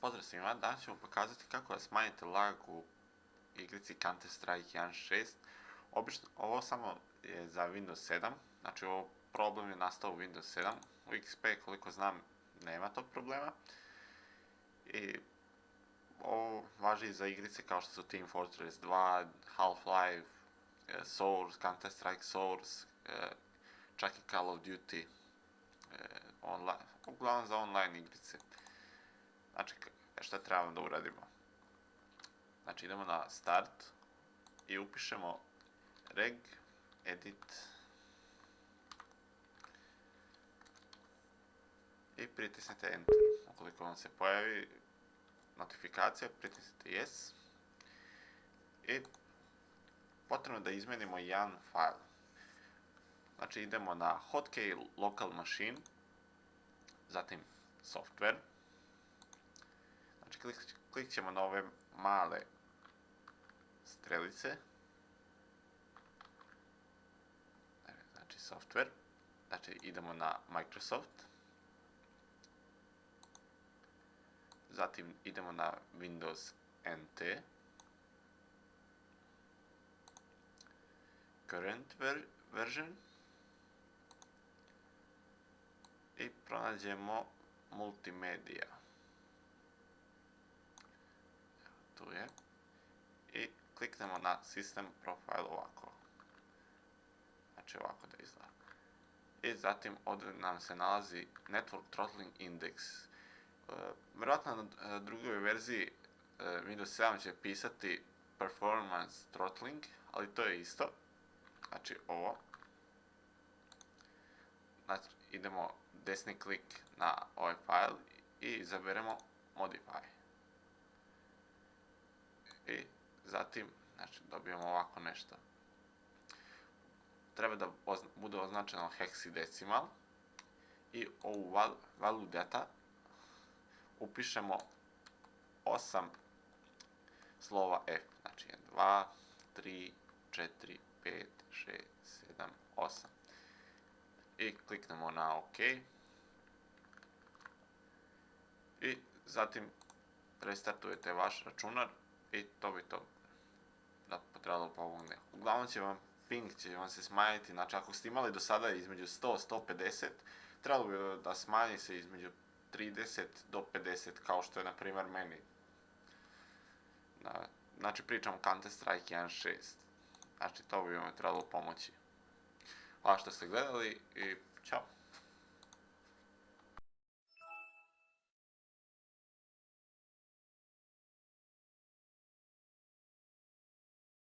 Pozdrav svima, danas ćemo pokazati kako da smanjite lag u igrici Counter-Strike 1.6. Obično, ovo samo je za Windows 7, znači ovo problem je nastao u Windows 7. U XP, koliko znam, nema tog problema. I ovo važi za igrice kao što su Team Fortress 2, Half-Life, Source, Counter-Strike Source, čak i Call of Duty, uglavnom za online igrice. Znači, šta trebamo da uradimo? Znači, idemo na Start i upišemo reg edit i pritisnete Enter. Ukoliko vam se pojavi notifikacija, pritisnete Yes i potrebno da izmenimo jedan fajl. Znači, idemo na Hotkey Local Machine, zatim Software. Znači, kliknut ćemo na ove male strelice, znači Software, znači idemo na Microsoft, zatim idemo na Windows NT, Current Version i pronađemo Multimedia. Tu je. I kliknemo na System Profile ovako. Znači ovako da izgleda. I zatim ovdje nam se nalazi Network Throttling Index. Vjerojatno na drugoj verziji Windows 7 će pisati Performance Throttling, ali to je isto. Znači ovo. Znači idemo desni klik na ovaj file i izaberemo Modify. I zatim, znači, dobijemo ovako nešto. Treba da bude označeno hexadecimal i ovu value data upišemo 8 slova F. Znači, 2, 3, 4, 5, 6, 7, 8. I kliknemo na OK. I zatim restartujete vaš računar i to bi to da potrebalo pomogne. Uglavnom će vam ping se smanjiti, znači ako ste imali do sada između 100-150, trebalo bi da smanji se između 30 do 50, kao što je na primjer meni. Znači pričam o Counter-Strike 1.6. Znači to bi vam trebalo pomoći. Hvala što ste gledali i čao!